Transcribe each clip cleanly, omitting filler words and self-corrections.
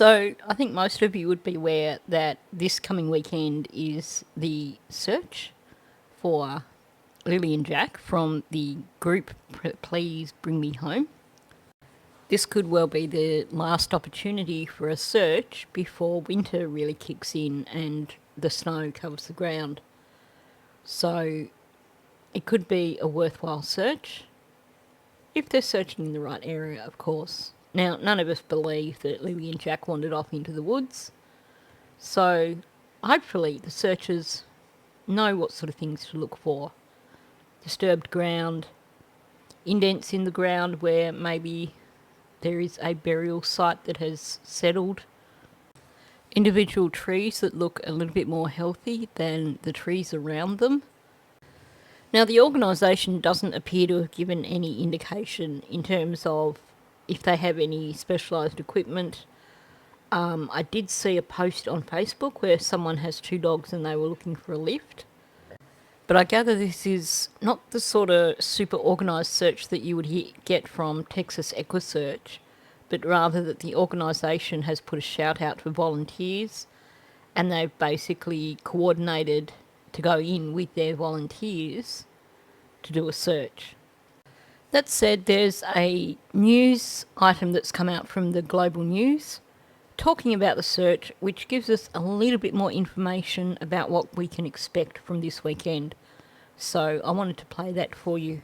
So I think most of you would be aware that this coming weekend is the search for Lily and Jack from the group Please Bring Me Home. This could well be the last opportunity for a search before winter really kicks in and the snow covers the ground. So it could be a worthwhile search, if they're searching in the right area, of course. Now, none of us believe that Lily and Jack wandered off into the woods, so hopefully the searchers know what sort of things to look for. Disturbed ground, indents in the ground where maybe there is a burial site that has settled, individual trees that look a little bit more healthy than the trees around them. Now, the organisation doesn't appear to have given any indication in terms of if they have any specialised equipment. I did see a post on Facebook where someone has 2 dogs and they were looking for a lift. But I gather this is not the sort of super organised search that you would get from Texas EquiSearch, but rather that the organisation has put a shout out for volunteers and they've basically coordinated to go in with their volunteers to do a search. That said, there's a news item that's come out from the Global News talking about the search, which gives us a little bit more information about what we can expect from this weekend. So I wanted to play that for you.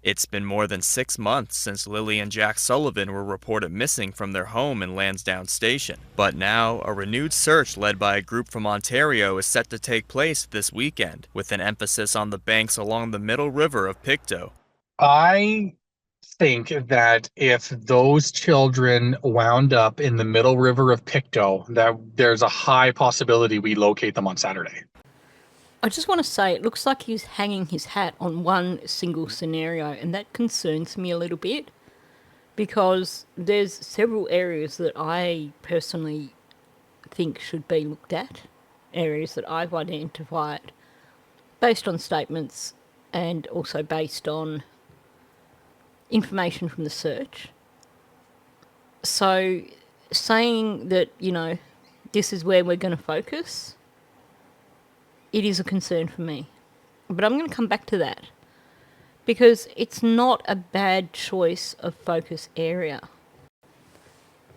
It's been more than 6 months since Lily and Jack Sullivan were reported missing from their home in Lansdowne Station. But now, a renewed search led by a group from Ontario is set to take place this weekend, with an emphasis on the banks along the middle river of Pictou. I think that if those children wound up in the middle river of Pictou, that there's a high possibility we locate them on Saturday. I just want to say, it looks like he's hanging his hat on one single scenario, and that concerns me a little bit because there's several areas that I personally think should be looked at, areas that I've identified based on statements and also based on information from the search. So saying that, this is where we're going to focus, it is a concern for me. But I'm going to come back to that because it's not a bad choice of focus area.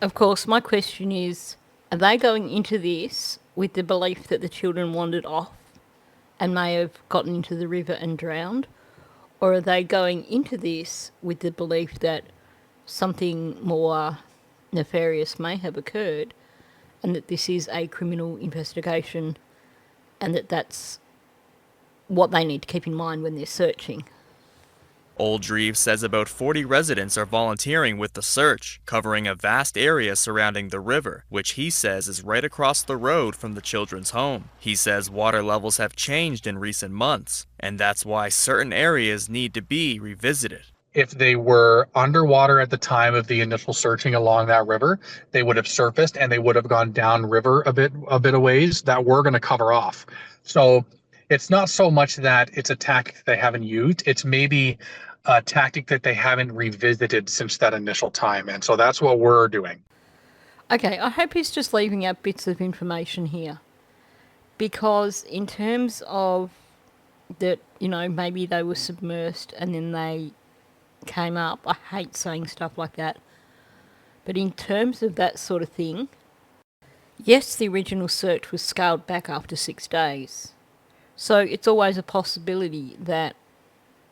Of course, my question is, are they going into this with the belief that the children wandered off and may have gotten into the river and drowned? Or are they going into this with the belief that something more nefarious may have occurred and that this is a criminal investigation and that that's what they need to keep in mind when they're searching? Oldreeve says about 40 residents are volunteering with the search, covering a vast area surrounding the river, which he says is right across the road from the children's home. He says water levels have changed in recent months, and that's why certain areas need to be revisited. If they were underwater at the time of the initial searching along that river, they would have surfaced and they would have gone downriver a bit of ways that we're going to cover off. So it's not so much that it's a tactic they haven't used, it's maybe a tactic that they haven't revisited since that initial time. And so that's what we're doing. Okay, I hope he's just leaving out bits of information here. Because in terms of that, maybe they were submersed and then they came up. I hate saying stuff like that. But in terms of that sort of thing, yes, the original search was scaled back after 6 days. So it's always a possibility that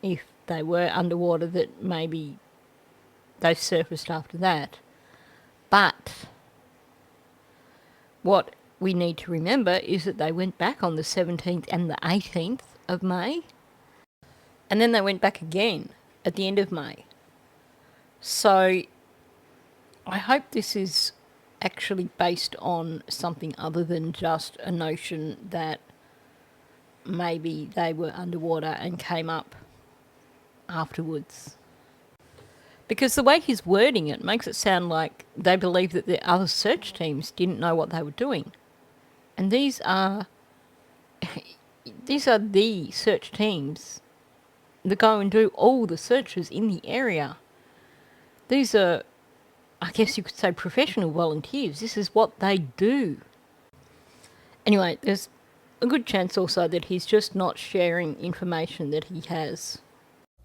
if they were underwater that maybe they surfaced after that. But what we need to remember is that they went back on the 17th and the 18th of May. And then they went back again at the end of May. So I hope this is actually based on something other than just a notion that maybe they were underwater and came up afterwards. Because the way he's wording it makes it sound like they believe that the other search teams didn't know what they were doing. And these are the search teams that go and do all the searches in the area. These are I guess you could say professional volunteers. This is what they do. Anyway, there's a good chance also that he's just not sharing information that he has.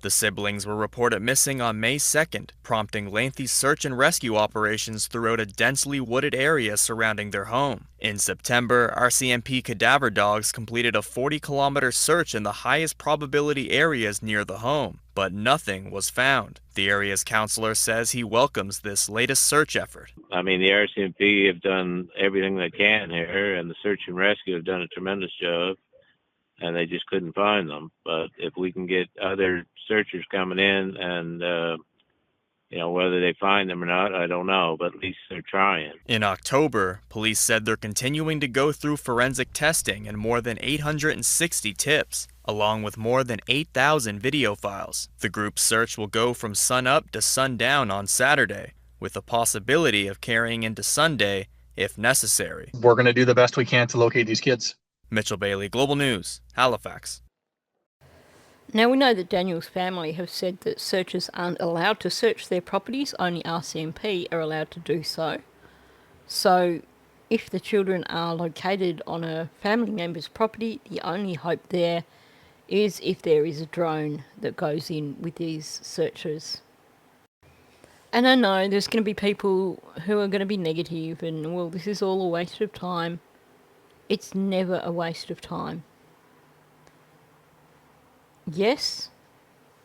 The siblings were reported missing on May 2nd, prompting lengthy search and rescue operations throughout a densely wooded area surrounding their home. In September, RCMP cadaver dogs completed a 40-kilometer search in the highest probability areas near the home, but nothing was found. The area's counselor says he welcomes this latest search effort. I mean, the RCMP have done everything they can here, and the search and rescue have done a tremendous job, and they just couldn't find them. But if we can get other searchers coming in and, whether they find them or not, I don't know, but at least they're trying. In October, police said they're continuing to go through forensic testing and more than 860 tips, along with more than 8,000 video files. The group's search will go from sunup to sundown on Saturday, with the possibility of carrying into Sunday if necessary. We're going to do the best we can to locate these kids. Mitchell Bailey, Global News, Halifax. Now, we know that Daniel's family have said that searchers aren't allowed to search their properties, only RCMP are allowed to do so. So, if the children are located on a family member's property, the only hope there is if there is a drone that goes in with these searchers. And I know there's going to be people who are going to be negative and, well, this is all a waste of time. It's never a waste of time. Yes,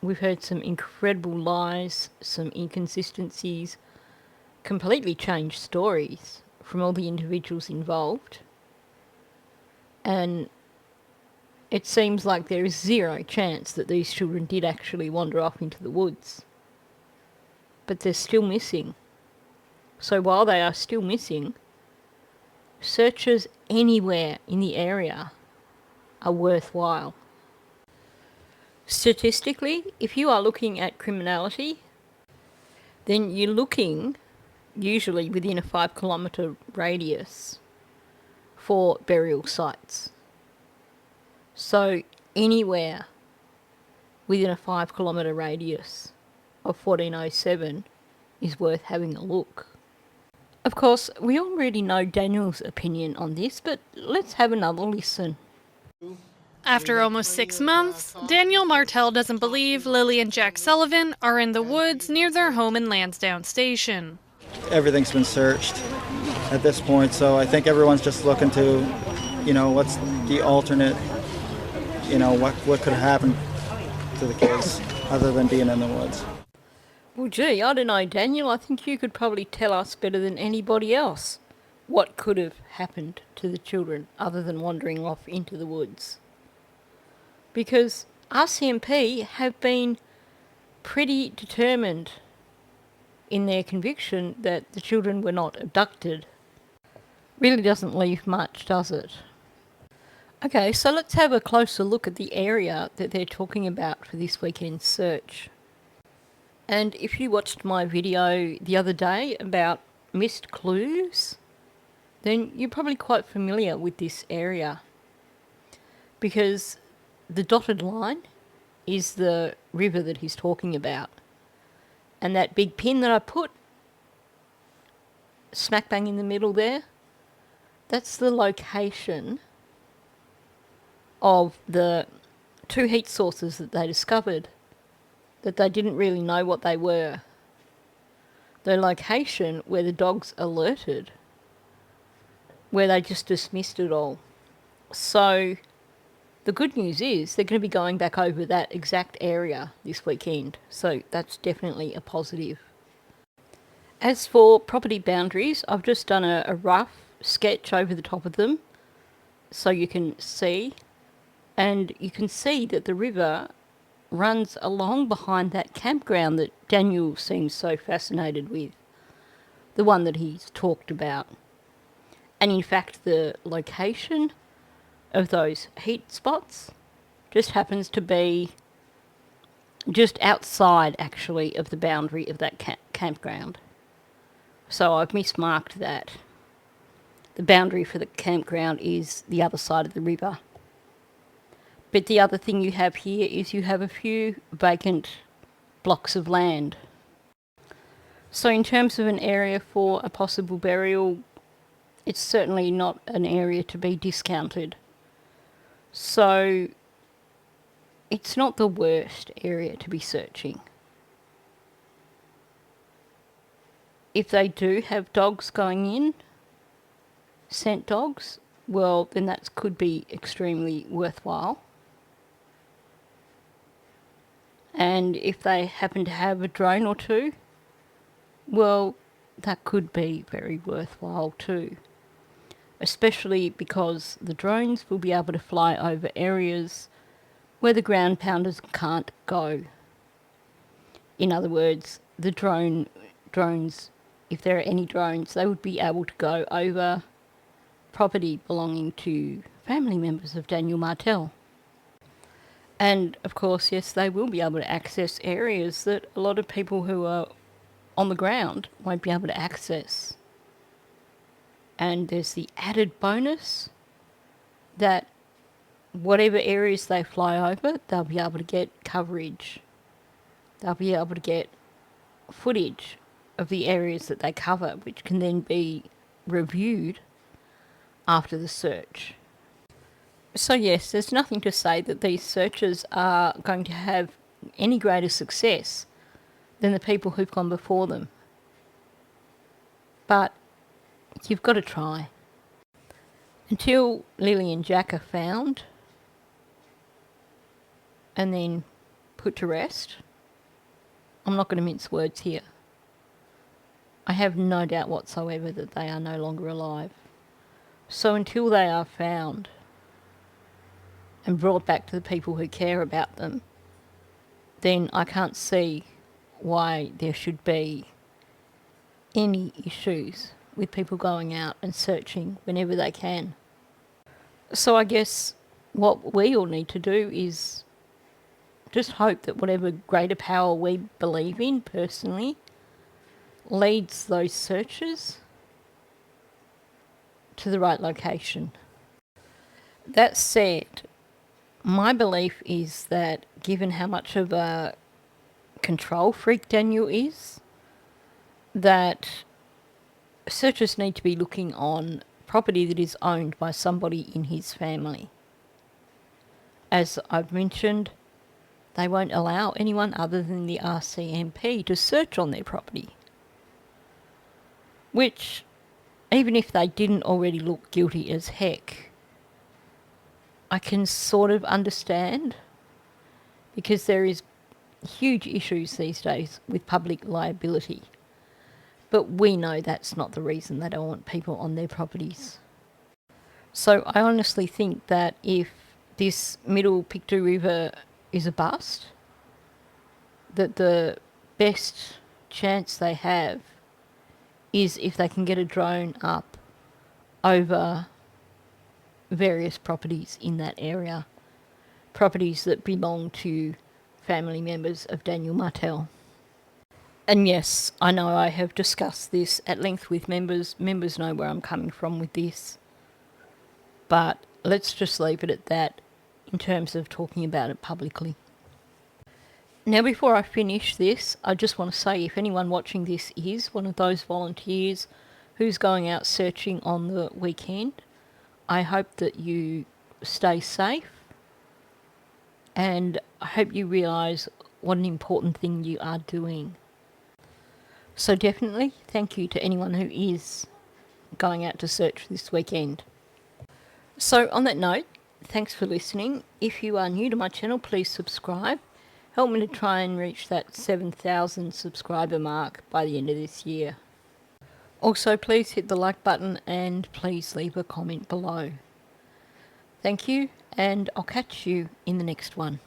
we've heard some incredible lies, some inconsistencies, completely changed stories from all the individuals involved. And it seems like there is zero chance that these children did actually wander off into the woods. But they're still missing. So while they are still missing, searches anywhere in the area are worthwhile. Statistically, if you are looking at criminality, then you're looking usually within a 5-kilometre radius for burial sites. So anywhere within a 5-kilometre radius of 1407 is worth having a look. Of course, we already know Daniel's opinion on this, but let's have another listen. After almost 6 months, Daniel Martell doesn't believe Lily and Jack Sullivan are in the woods near their home in Lansdowne Station. Everything's been searched at this point, so I think everyone's just looking to, what's the alternate, what could happen to the case other than being in the woods. Well, gee, I don't know, Daniel. I think you could probably tell us better than anybody else what could have happened to the children other than wandering off into the woods. Because RCMP have been pretty determined in their conviction that the children were not abducted. Really doesn't leave much, does it? Okay, so let's have a closer look at the area that they're talking about for this weekend's search. And if you watched my video the other day about missed clues, then you're probably quite familiar with this area. Because the dotted line is the river that he's talking about. And that big pin that I put smack bang in the middle there, that's the location of the 2 heat sources that they discovered that they didn't really know what they were. The location where the dogs alerted, where they just dismissed it all. So the good news is they're going to be going back over that exact area this weekend, so that's definitely a positive. As for property boundaries, I've just done a rough sketch over the top of them so you can see, and you can see that the river runs along behind that campground that Daniel seems so fascinated with, the one that he's talked about. And in fact, the location of those heat spots just happens to be just outside, actually, of the boundary of that campground. So I've mismarked that. The boundary for the campground is the other side of the river. But the other thing you have here is you have a few vacant blocks of land. So in terms of an area for a possible burial, it's certainly not an area to be discounted. So it's not the worst area to be searching. If they do have dogs going in, scent dogs, well, then that could be extremely worthwhile. And if they happen to have a drone or two, well, that could be very worthwhile too. Especially because the drones will be able to fly over areas where the ground pounders can't go. In other words, the drones, if there are any drones, they would be able to go over property belonging to family members of Daniel Martel. And of course, yes, they will be able to access areas that a lot of people who are on the ground won't be able to access. And there's the added bonus that whatever areas they fly over, they'll be able to get coverage. They'll be able to get footage of the areas that they cover, which can then be reviewed after the search. So yes, there's nothing to say that these searches are going to have any greater success than the people who've gone before them. But you've got to try. Until Lily and Jack are found and then put to rest, I'm not going to mince words here. I have no doubt whatsoever that they are no longer alive. So until they are found and brought back to the people who care about them, then I can't see why there should be any issues with people going out and searching whenever they can. So I guess what we all need to do is just hope that whatever greater power we believe in personally leads those searches to the right location. That said, my belief is that given how much of a control freak Daniel is, that searchers need to be looking on property that is owned by somebody in his family. As I've mentioned, they won't allow anyone other than the RCMP to search on their property. Which, even if they didn't already look guilty as heck, I can sort of understand, because there is huge issues these days with public liability. But we know that's not the reason they don't want people on their properties. So I honestly think that if this Middle Pictou River is a bust, that the best chance they have is if they can get a drone up over various properties in that area, properties that belong to family members of Daniel Martel. And yes, I know I have discussed this at length with members. Members know where I'm coming from with this. But let's just leave it at that in terms of talking about it publicly. Now, before I finish this, I just want to say if anyone watching this is one of those volunteers who's going out searching on the weekend, I hope that you stay safe, and I hope you realise what an important thing you are doing. So definitely thank you to anyone who is going out to search this weekend. So on that note, thanks for listening. If you are new to my channel, please subscribe. Help me to try and reach that 7,000 subscriber mark by the end of this year. Also, please hit the like button and please leave a comment below. Thank you, and I'll catch you in the next one.